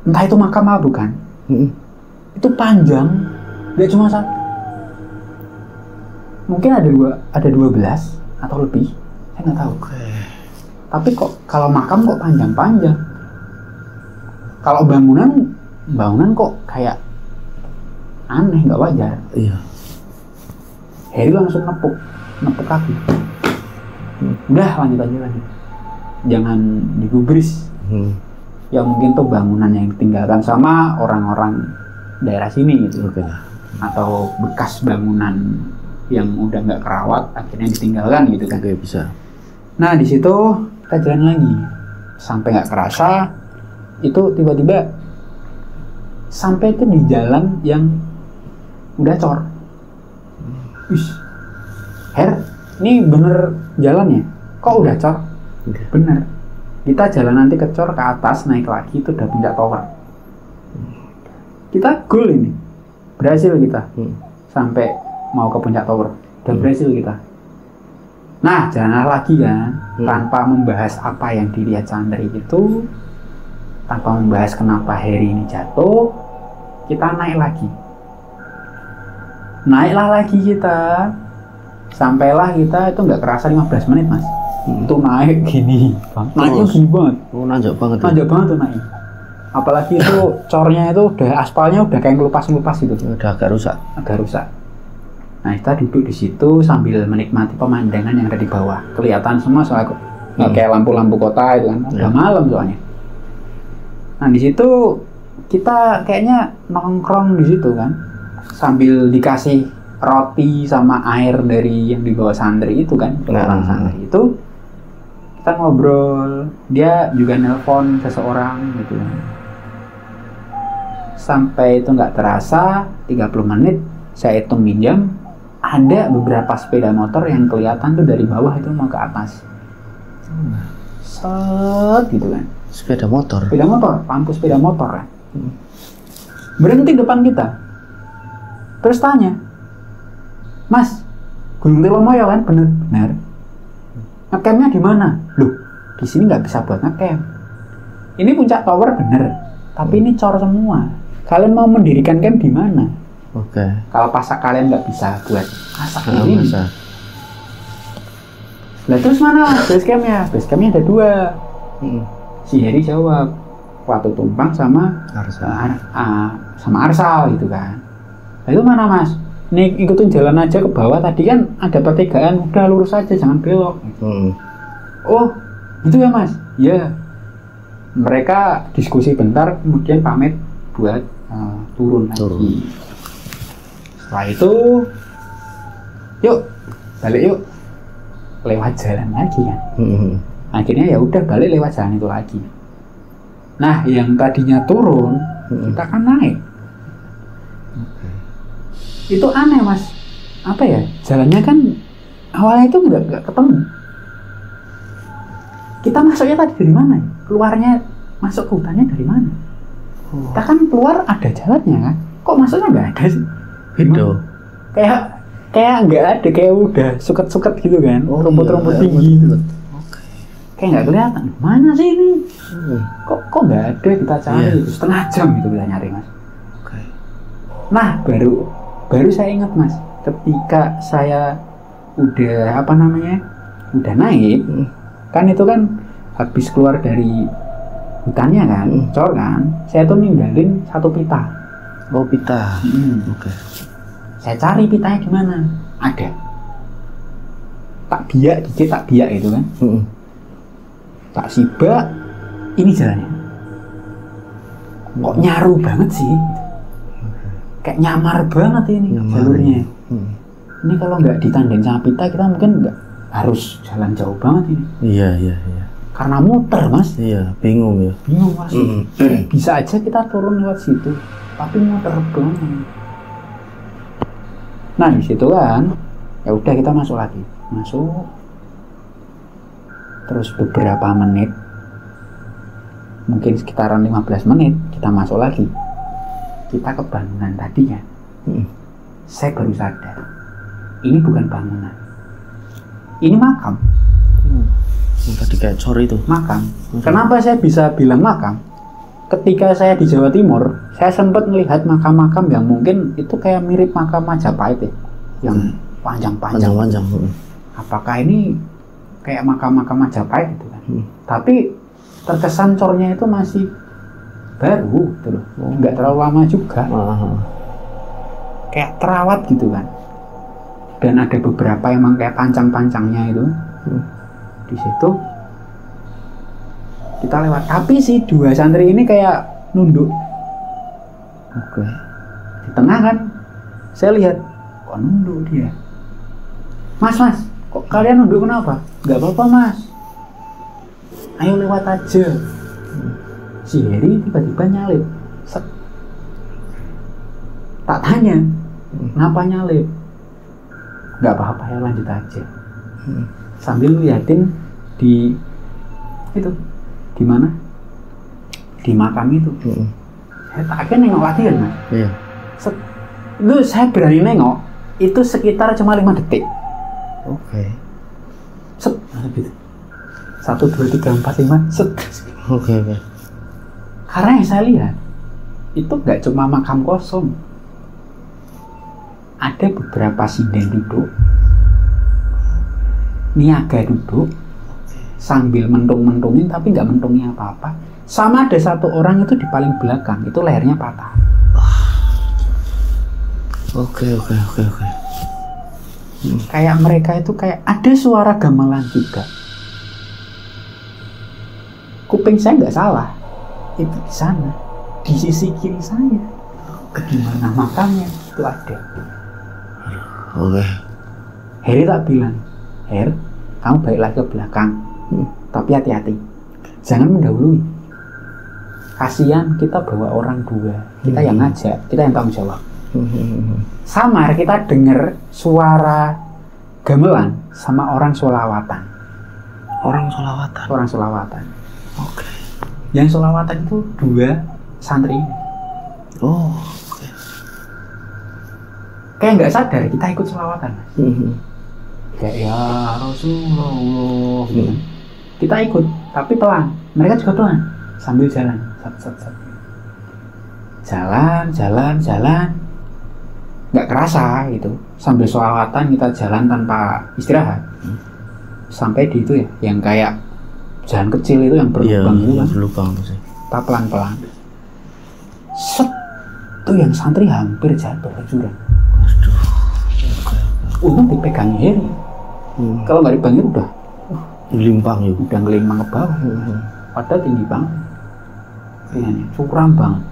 entah itu makam apa bukan. Itu panjang, gak cuma satu. Mungkin ada 12 atau lebih, saya nggak tahu. Tapi kok kalau makam kok panjang-panjang. Kalau bangunan kok kayak aneh, nggak wajar. Iya. Harry langsung nepuk kaki. Udah lanjut. Jangan digubris. Ya mungkin tuh bangunan yang ditinggalkan sama orang-orang daerah sini gitu. Atau bekas bangunan yang udah nggak kerawat akhirnya ditinggalkan gitu kan. Oke, bisa. Nah di situ kita jalan lagi sampai nggak kerasa itu tiba-tiba sampai itu di jalan yang udah cor. Ini bener jalannya? Kok udah cor? Bener. Kita jalan nanti ke cor, ke atas, naik lagi itu udah puncak tower. Kita goal ini, berhasil kita sampai mau ke puncak tower, udah berhasil kita. Nah, jalanlah lagi kan, tanpa membahas apa yang dilihat santri itu, tanpa membahas kenapa Harry ini jatuh, kita naik lagi. Naiklah lagi kita, sampailah kita itu nggak kerasa 15 menit, Mas. Itu naik gini, naiknya gini banget. Oh, nanjak banget. Nanjak banget tuh naik. Apalagi itu cornya itu udah aspalnya udah kayak ngelupas gitu. Udah agak rusak. Nah, kita duduk di situ sambil menikmati pemandangan yang ada di bawah. Kelihatan semua soalnya kayak lampu-lampu kota itu kan. Udah malam soalnya. Nah, di situ kita kayaknya nongkrong di situ kan. Sambil dikasih roti sama air dari yang dibawa santri itu kan. Orang santri itu kita ngobrol. Dia juga nelpon seseorang gitu kan. Sampai itu nggak terasa 30 menit saya hitung minjam. Ada beberapa sepeda motor yang kelihatan tuh dari bawah itu mau ke atas. Set gitu kan. Sepeda motor, lampu sepeda motor kan. Berhenti depan kita. Terus tanya, Mas, Gunung Telomoyo kan? Bener. Ngecampnya di mana? Loh, di sini nggak bisa buat ngecamp. Ini puncak tower bener, tapi ini cor semua. Kalian mau mendirikan camp di mana? Oke. Kalau pasak kalian nggak bisa buat masak ini. Masak. Lah terus mana base campnya? Base campnya ada 2. Si Heri jawab, Watu Tumpang sama Arsal gitu kan. Nah itu mana Mas? Nih ikutin jalan aja ke bawah, tadi kan ada pertigaan, udah lurus aja jangan belok. Oh itu ya Mas? Ya. Mereka diskusi bentar, kemudian pamit buat turun lagi. Setelah itu, yuk balik yuk, lewat jalan lagi kan. Akhirnya ya udah balik lewat jalan itu lagi. Nah yang tadinya turun, kita kan naik. Itu aneh Mas, apa ya, jalannya kan awalnya itu nggak ketemu. Kita masuknya tadi dari mana? Keluarnya masuk ke hutannya dari mana? Kita kan keluar ada jalannya kan, kok masuknya nggak ada sih? Gitu. Kayak nggak ada, kayak udah suket-suket gitu kan, rumput-rumput tinggi gitu. Kayak nggak kelihatan. Mana sih ini? Kok nggak ada, kita cari setengah jam itu kita nyari Mas. Nah baru saya ingat Mas, ketika saya udah udah naik, kan itu kan habis keluar dari hutannya kan, cor kan, saya tuh ninggalin 1 pita. Oh pita. Oke. Saya cari pitanya di mana? Ada. Tak biak itu kan. Tak sibak, ini jalannya. Kok nyaru banget sih? Kayak nyamar banget ini jalurnya. Ini kalau nggak ditandem sama pita, kita mungkin nggak harus jalan jauh banget ini. Iya. Karena muter Mas. Iya, bingung ya. Bingung Mas. Bisa aja kita turun lewat situ, tapi muter banget. Nah di situ kan, ya udah kita masuk lagi. Terus beberapa menit, mungkin sekitaran 15 menit, kita masuk lagi. Kita ke bangunan tadi kan. Saya baru sadar, ini bukan bangunan, ini makam. Yang tadi kayak cor itu. Makam. Kenapa saya bisa bilang makam? Ketika saya di Jawa Timur, saya sempat melihat makam-makam yang mungkin itu kayak mirip makam Majapahit ya, yang panjang-panjang. Apakah ini kayak makam-makam Majapahit gitu kan? Tapi terkesan cornya itu masih baru gitu loh, nggak terlalu lama juga. Kayak terawat gitu kan. Dan ada beberapa emang kayak pancang-pancangnya itu. Di situ kita lewat, tapi si 2 santri ini kayak nunduk. Oke. Di tengah kan saya lihat, kok nunduk dia. Mas, kok kalian nunduk kenapa? Nggak apa-apa Mas, ayo lewat aja. Si Heri tiba-tiba nyalip. Set. Tak tanya, kenapa nyalip? Nggak apa-apa ya, lanjut aja. Sambil liatin di itu, di mana? Di makam itu. Saya tak akan nengok lagi kan Mas. Iya. Itu saya berani nengok, itu sekitar cuma 5 detik. Oke. Set, gitu. 1, 2, 3, 4, 5, set. Oke. Karena yang saya lihat, itu nggak cuma makam kosong. Ada beberapa sinden duduk, niaga duduk, sambil mentung-mentungin tapi nggak mentungin apa-apa. Sama ada 1 orang itu di paling belakang, itu lehernya patah. Oke. Kayak mereka itu kayak ada suara gamelan juga. Kuping saya nggak salah, itu di sana, di sisi kiri saya. Di mana makamnya itu ada. Oke. Heri tak bilang, Her, kamu balik lagi ke belakang, tapi hati-hati, jangan mendahului. Kasihan kita bawa orang 2, kita yang ngajak, kita yang tanggung jawab. Samar kita dengar suara gamelan sama orang sholawatan. Orang sholawatan. Oke. Yang sholawatan itu 2 santri. Oh. Oke. kayak nggak sadar kita ikut selawatan. Kayak ya Rasulullah gitu kan. Kita ikut tapi pelan, mereka juga pelan sambil jalan jalan nggak kerasa gitu, sambil selawatan kita jalan tanpa istirahat sampai di itu ya yang kayak jalan kecil itu yang berlubang itu kan, berlubang tuh sih. kita pelan-pelan set tuh yang santri hampir jatuh ke jurang. Untung dipegangi Heri. Kalau nggak dipegangi udah Ngelimpang ya. udah ngelimpang ke bawah. Padahal tinggi banget, kayaknya curam banget.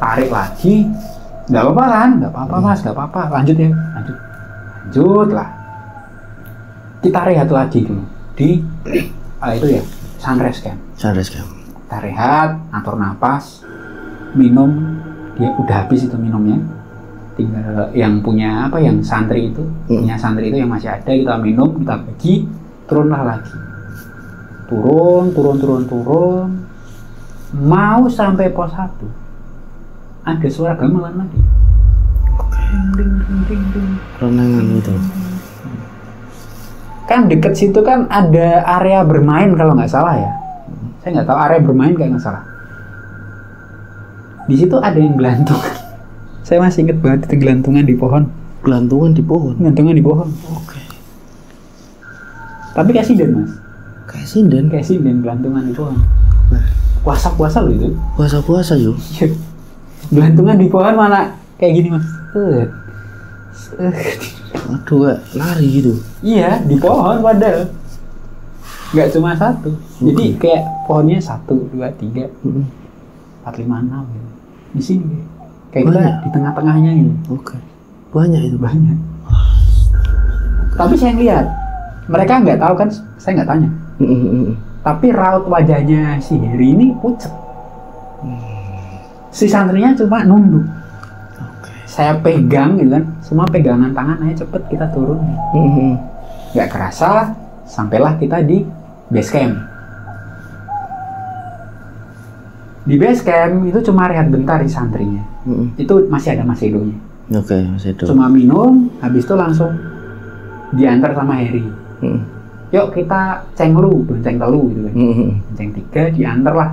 Tarik lagi, nggak apa-apa kan? Nggak apa-apa mas, nggak apa-apa. Lanjut ya, lanjut lah. Kita rehat lagi dulu di itu ya sunrise camp. Sunrise camp. Kita rehat, atur napas, minum. Dia udah habis itu minumnya. Tinggal yang punya apa, yang santri itu, punya santri itu yang masih ada kita minum, kita bagi, turunlah lagi. Turun. Mau sampai pos 1, ada suara gamelan lagi. Ding. Renangan itu. Kan deket situ kan ada area bermain kalau nggak salah ya. Saya nggak tahu area bermain kayak nggak salah. Di situ ada yang gelantungan. Saya masih inget banget itu gelantungan di pohon. Gelantungan di pohon. Gelantungan di pohon. Oke. Tapi kayak sinden mas. Kayak sinden. Gelantungan di pohon. Puasa loh itu. Puasa yuk. Gelantungan di pohon mana kayak gini mas. Aduh, gak lari gitu. Iya, di pohon padahal. Nggak cuma satu. Jadi kayak pohonnya 1, 2, 3, 4, 5, 6 gitu. Di sini kayak kita di tengah-tengahnya gitu. Oke. Banyak itu. Banyak. Tapi saya lihat mereka nggak tahu kan, saya nggak tanya. Tapi raut wajahnya si Heri ini pucat. Si santrinya cuma nunduk. Saya pegang gitu kan, semua pegangan tangan aja cepet kita turun. Nggak kerasa, sampailah kita di base camp. Di base camp itu cuma rehat bentar di santrinya. Itu masih ada Mas Edonya. Oke, Mas Edo. Cuma minum, habis itu langsung diantar sama Heri. Yuk kita cenglu, bonceng telu gitu kan. Bonceng 3 diantar lah.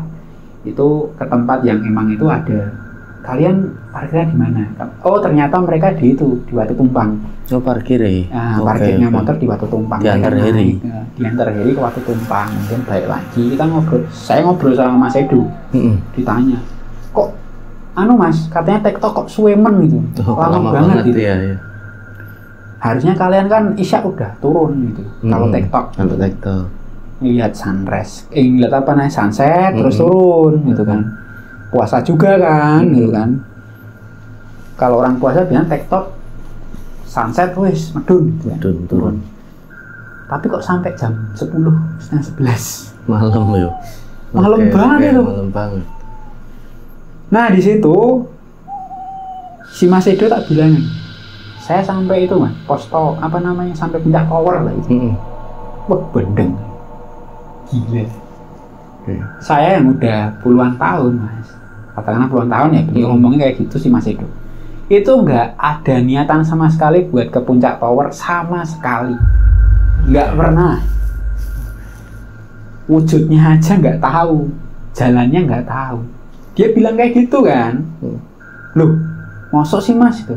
Itu ke tempat yang emang itu ada. Kalian parkirnya di mana? Oh ternyata mereka di itu, di Watu Tumpang. Oh parkir ya? Nah, parkirnya motor di Watu Tumpang. Diantar Heri. Diantar Heri ke Watu Tumpang. Kemudian balik lagi, kita ngobrol. Saya ngobrol sama Mas Edo. Ditanya, kok mas, katanya TikTok kok suwemen gitu. Lama banget gitu. Ya. Harusnya kalian kan isya udah turun gitu. Kalau TikTok. Kalau TikTok. Lihat sunrise, lihat apa namanya sunset, terus turun gitu kan. Puasa juga kan, gitu kan. Kalau orang puasa bilang TikTok sunset wis medun, gitu kan. Turun. Tapi kok sampai jam 10, setengah 11 malam ya. Malam banget itu. Malam banget. Nah di situ si Mas Edo tak bilangin, saya sampai itu mas, posto apa namanya, sampai puncak tower lah itu. Wah bendeng, gila. Saya yang udah puluhan tahun mas, katakanlah puluhan tahun ya, beliau ngomongnya kayak gitu si Mas Edo. Itu nggak ada niatan sama sekali buat ke puncak tower, sama sekali. Nggak pernah. Wujudnya aja nggak tahu, jalannya nggak tahu. Dia bilang kayak gitu kan. Loh, mosok sih mas itu.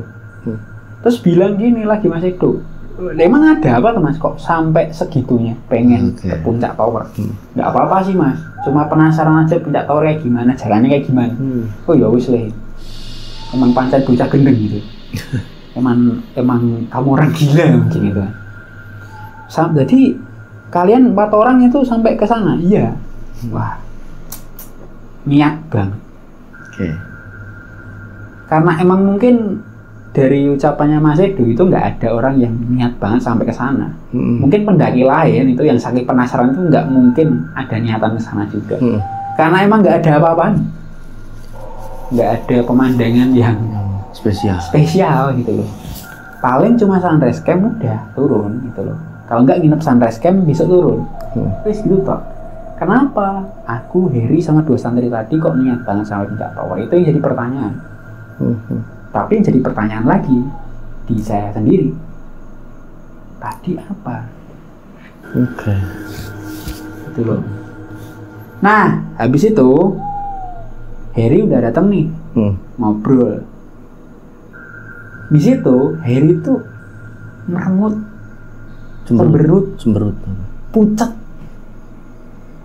Terus bilang gini lagi Mas Edo, emang ada apa tuh mas kok sampai segitunya pengen ke puncak tower? Nggak apa-apa sih mas, cuma penasaran aja puncak tower kayak gimana, jalannya kayak gimana. Oh ya wis leh, emang pancen bocah gendeng gitu. emang kamu orang gila mungkin gitu kan. Jadi kalian 4 orang itu sampai ke sana? Iya. Wah, niat banget. Karena emang mungkin dari ucapannya Mas Edo itu nggak ada orang yang niat banget sampai ke sana. Mungkin pendaki lain itu yang saking penasaran itu nggak mungkin ada niatan ke sana juga. Karena emang nggak ada apa-apanya. Nggak ada pemandangan yang spesial gitu loh. Paling cuma sunrise camp udah turun gitu loh. Kalau nggak nginep sunrise camp bisa turun. Terus gitu toh. Kenapa aku, Heri sama 2 santri tadi kok niat banget sama puncak tower? Itu yang jadi pertanyaan. Tapi yang jadi pertanyaan lagi, di saya sendiri. Tadi apa? Oke. Itu loh. Nah, habis itu Harry udah datang nih, ngobrol. Di situ Harry tuh merengut, Cemberut. pucat,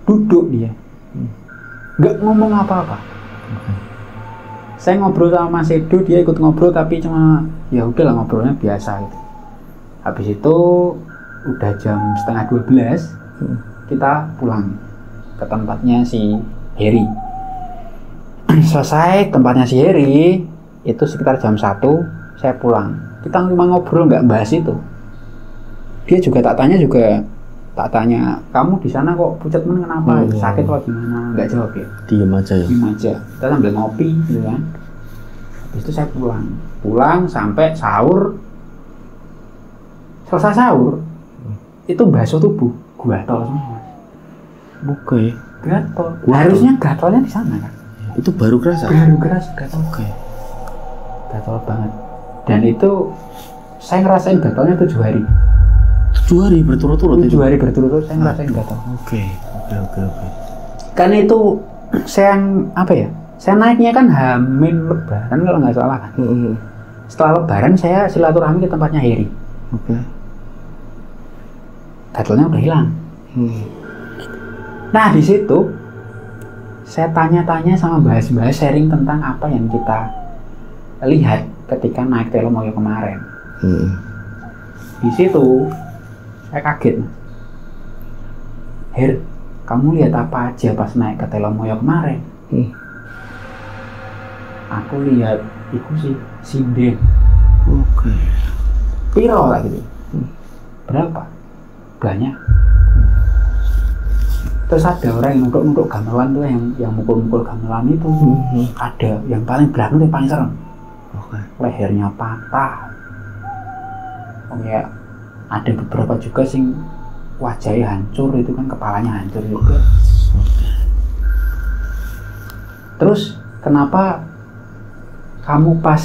duduk dia, nggak ngomong apa-apa. Saya ngobrol sama Mas Edo, dia ikut ngobrol tapi cuma ya udahlah ngobrolnya biasa gitu. Habis itu udah jam 11:30, kita pulang ke tempatnya si Harry. Selesai tempatnya si Harry itu sekitar jam 1, saya pulang. Kita cuma ngobrol, nggak bahas itu. Dia juga tak tanya kamu di sana kok pucat kenapa, sakit atau gimana, nggak jawab ya. Diem aja ya. Diem aja. Kita sambil ngopi gitu kan. Habis itu saya pulang sampai sahur. Selesai sahur itu bakso tubuh gatal semua. Oke. Gatal. Harusnya gatalnya di sana kan. Itu baru kerasa. Gatal. Oke. Gatal banget. Dan itu saya ngerasain gatalnya 7 hari. 7 hari berturut-turut. 7 hari berturut-turut saya ngerasain gatal. Oke. Karena itu saya saya naiknya kan Hamin Lebaran kalau nggak salah kan. Setelah Lebaran saya silaturahmi ke tempatnya Harry. Oke. Gatalnya udah hilang. Nah di situ saya tanya-tanya sama bahas-bahas sharing tentang apa yang kita lihat ketika naik Telomoyo kemarin. Di situ saya kaget. Her, kamu lihat apa aja pas naik ke Telomoyo kemarin? Aku lihat itu sih sinden. Oke. Piro lah gitu. Berapa? Banyak. Terus ada orang yang nunduk gamelan tuh, yang mukul-mukul gamelan itu. Ada yang paling belakang itu paling serem. Lehernya patah. Ya, ada beberapa juga sing wajahnya hancur itu kan, kepalanya hancur juga. Terus kenapa kamu pas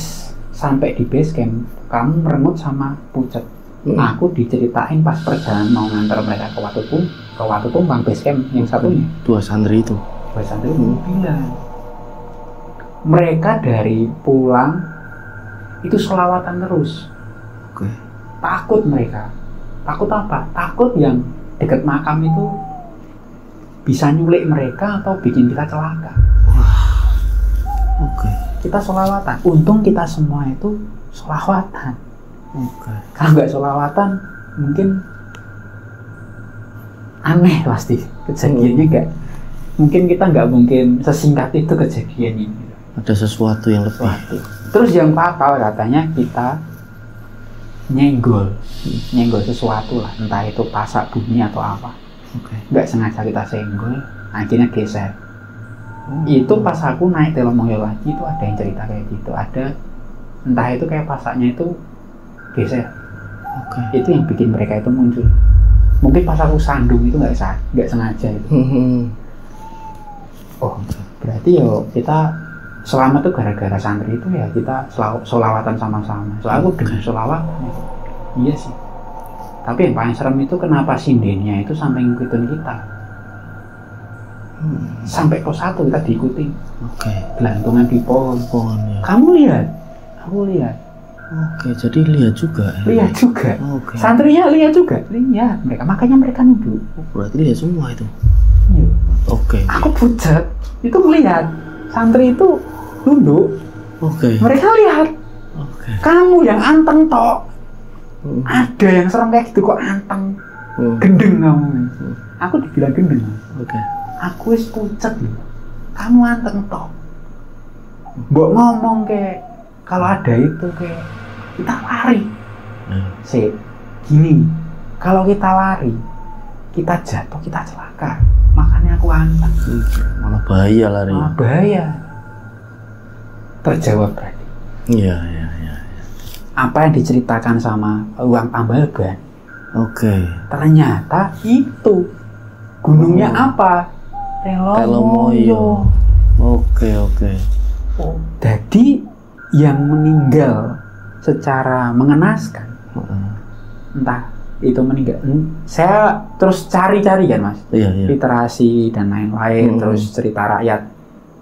sampai di base camp kamu merengut sama pucat? Aku diceritain pas perjalanan mau ngantar mereka ke Watu Tumpang base camp yang satunya. Dua santri itu bilang mereka dari pulang itu selawatan terus. Oke. Takut mereka. Takut apa? Takut yang dekat makam itu bisa nyulik mereka atau bikin kita celaka. Oke. Kita selawatan. Untung kita semua itu selawatan. Oke. Kalau nggak selawatan mungkin aneh pasti kejadiannya nggak. Mungkin kita nggak mungkin sesingkat itu kejadiannya. Ada sesuatu yang lebih. Terus yang fatal katanya kita nyenggol sesuatu lah, entah itu pasak bumi atau apa. Nggak sengaja kita senggol, akhirnya geser. Itu pas aku naik Telomoyo lagi itu ada yang cerita kayak gitu. Ada entah itu kayak pasaknya itu geser. Itu yang bikin mereka itu muncul. Mungkin pas aku sandung itu nggak sengaja itu. Oh, berarti yo kita selamat tuh gara-gara santri itu ya, kita sholawatan sama-sama. Soalnya aku dengan sholawat, iya sih. Tapi yang paling serem itu kenapa sindennya itu sampai ngikutin kita. Sampai pos 1 kita diikuti. Gelantungan di pohon ya. Kamu lihat? Aku lihat. Oke, jadi lihat juga. Lihat juga. Santrinya lihat juga. Lihat mereka, makanya mereka nunduk. Berarti lihat semua itu. Iya. Aku pucat. Itu melihat santri itu nunduk. Mereka lihat. Kamu yang anteng tok. Ada yang serem kayak gitu kok anteng. Gendeng kamu. Aku dibilang gendeng. Aku wis pucat loh. Kamu anteng tok. Mbok ngomong kayak kalau ada itu kayak kita lari. Gini, kalau kita lari, kita jatuh, kita celaka. Makanya aku anteng. Malah bahaya lari. Bahaya. Terjawab berarti. Iya. Apa yang diceritakan sama Uang Tambalban? Ternyata itu gunungnya apa? Telomoyo. Oke. Jadi yang meninggal secara mengenaskan. Entah itu meninggal. Saya terus cari-cari kan Mas, literasi dan lain-lain, terus cerita rakyat.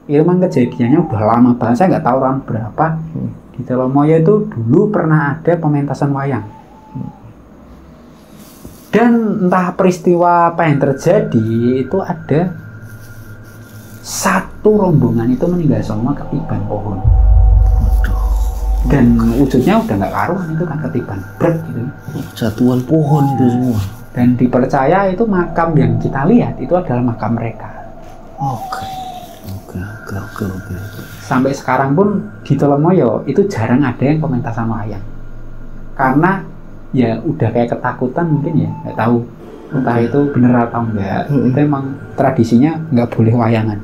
Itu memang kejadiannya udah lama banget, saya nggak tahu tahun berapa. Di Telomoyo itu dulu pernah ada pementasan wayang. Dan entah peristiwa apa yang terjadi, itu ada satu rombongan itu meninggal semua ketiban pohon. Dan wujudnya udah nggak karuan, itu kan ketiban brek gitu. Jatuhan pohon itu semua. Dan dipercaya itu makam yang kita lihat itu adalah makam mereka. Oke. Sampai sekarang pun di Telomoyo itu jarang ada yang pementasan wayang. Karena ya udah kayak ketakutan mungkin ya, nggak tahu entah itu bener atau enggak. Itu emang tradisinya nggak boleh wayangan.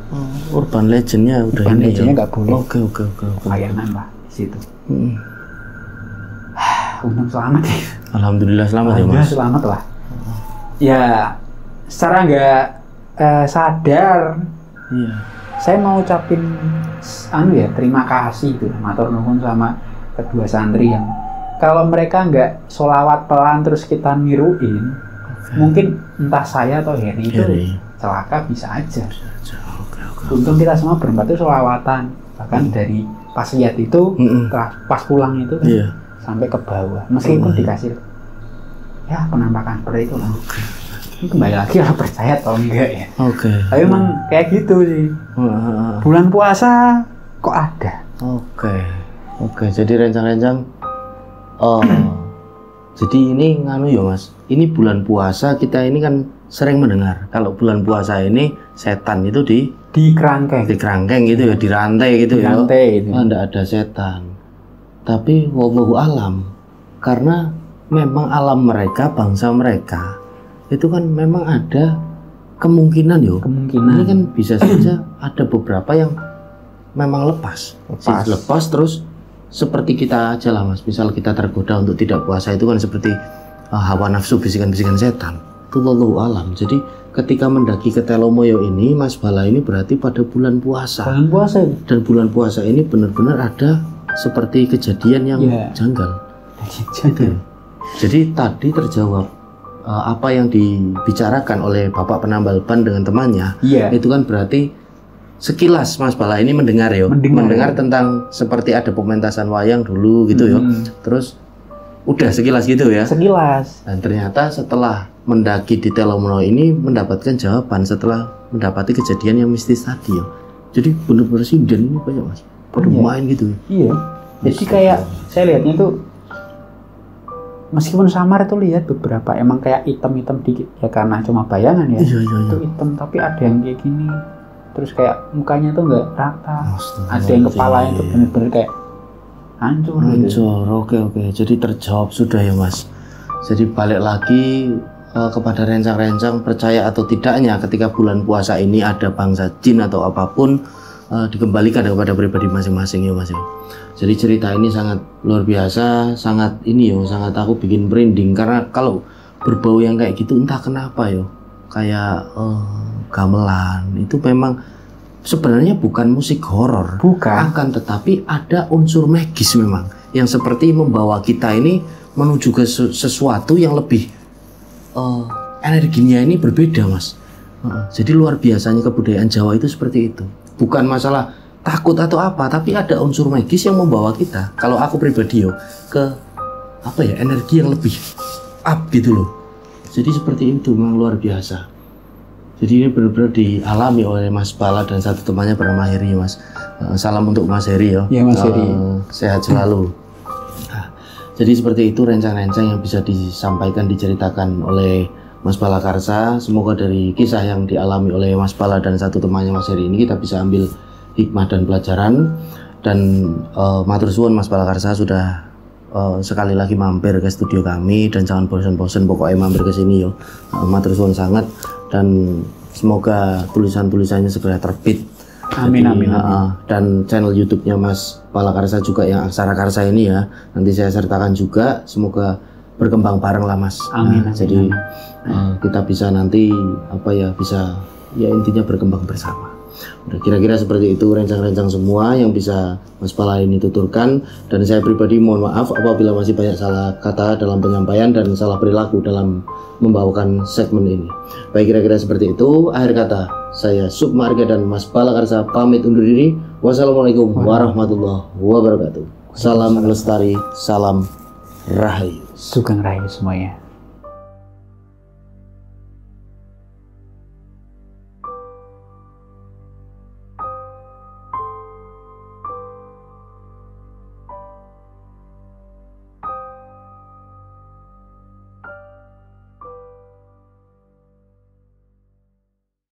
Urban legendnya udah urban ini legendnya ya. nggak boleh. Oke. Wayangan lah di situ. Untung selamat ya. Alhamdulillah selamat ya Mas. Selamat lah. Ya secara nggak sadar. Iya. Saya mau ucapin terima kasih gitu, matur nuwun sama kedua santri yang kalau mereka nggak sholawat pelan terus kita niruin, mungkin entah saya atau Heri itu celaka bisa aja. Untung kita semua berempat itu sholawatan, bahkan dari pas lihat itu, pas pulang itu kan, sampai ke bawah, meskipun dikasih ya penampakan seperti itu lah. Kembali lagi lah percaya atau enggak ya. Tapi emang kayak gitu sih. Bulan puasa kok ada. Oke. Jadi rencang-rencang. Jadi ini nganu ya Mas. Ini bulan puasa kita ini kan sering mendengar kalau bulan puasa ini setan itu di kerangkeng gitu ya, dirantai gitu ya. Gitu. Enggak ada setan. Tapi wallahu alam, karena memang alam mereka, bangsa mereka itu kan memang ada kemungkinan yo. Ini kan bisa saja ada beberapa yang memang lepas terus seperti kita aja lah Mas. Misal kita tergoda untuk tidak puasa itu kan seperti hawa nafsu, bisikan-bisikan setan. Itu wallahu alam. Jadi ketika mendaki ke Telomoyo ini Mas Bala ini berarti pada bulan puasa. Dan bulan puasa ini benar-benar ada seperti kejadian yang janggal. Jadi tadi terjawab apa yang dibicarakan oleh Bapak Penambal Ban dengan temannya, itu kan berarti sekilas Mas Bala ini mendengar tentang seperti ada pementasan wayang dulu gitu ya. Terus udah sekilas gitu ya. Sekilas. Dan ternyata setelah mendaki di Telomoyo ini mendapatkan jawaban setelah mendapati kejadian yang mistis tadi ya. Jadi benar-benar sinden ini banyak Mas. Pada main gitu. Iya. Jadi kayak saya lihatnya tuh meskipun samar itu lihat beberapa emang kayak hitam-hitam dikit ya karena cuma bayangan ya. Itu hitam tapi ada yang kayak gini. Terus kayak mukanya tuh nggak rata. Ada yang kepalanya tuh bener-bener kayak hancur. Oke. Jadi terjawab sudah ya Mas. Jadi balik lagi kepada rencang-rencang percaya atau tidaknya ketika bulan puasa ini ada bangsa jin atau apapun dikembalikan kepada pribadi masing-masing ya Mas ya. Jadi cerita ini sangat luar biasa, sangat aku bikin merinding karena kalau berbau yang kayak gitu entah kenapa kayak gamelan itu memang sebenarnya bukan musik horor, akan tetapi ada unsur magis memang yang seperti membawa kita ini menuju ke sesuatu yang lebih energinya ini berbeda Mas. Jadi luar biasanya kebudayaan Jawa itu seperti itu, bukan masalah takut atau apa, tapi ada unsur magis yang membawa kita. Kalau aku pribadi ke energi yang lebih up gitu loh. Jadi seperti itu memang luar biasa. Jadi ini benar-benar dialami oleh Mas Bala dan satu temannya bernama Heri Mas. Salam untuk Mas Heri ya. Iya Mas Heri. Sehat selalu. Jadi seperti itu rencang-rencang yang bisa disampaikan, diceritakan oleh Mas Bala Karsa. Semoga dari kisah yang dialami oleh Mas Bala dan satu temannya Mas Heri ini kita bisa ambil hikmah dan pelajaran. Dan matur suwun Mas Bala Karsa sudah sekali lagi mampir ke studio kami dan jangan bosan-bosan pokoknya mampir ke sini yo. Matur suwun sangat dan semoga tulisan-tulisannya segera terbit. Amin. Dan channel YouTube-nya Mas Bala Karsa juga yang Aksara Karsa ini ya, nanti saya sertakan juga, semoga berkembang bareng lah Mas. Amin. Jadi kita bisa nanti bisa intinya berkembang bersama. Udah kira-kira seperti itu rencang-rencang semua yang bisa Mas Pala ini tuturkan, dan saya pribadi mohon maaf apabila masih banyak salah kata dalam penyampaian dan salah perilaku dalam membawakan segmen ini. Baik, kira-kira seperti itu. Akhir kata, saya Sukma Arga dan Mas Pala Karsa pamit undur diri. Wassalamualaikum warahmatullahi wabarakatuh. Salam lestari, salam rahayu. Sugeng Rahayu semuanya.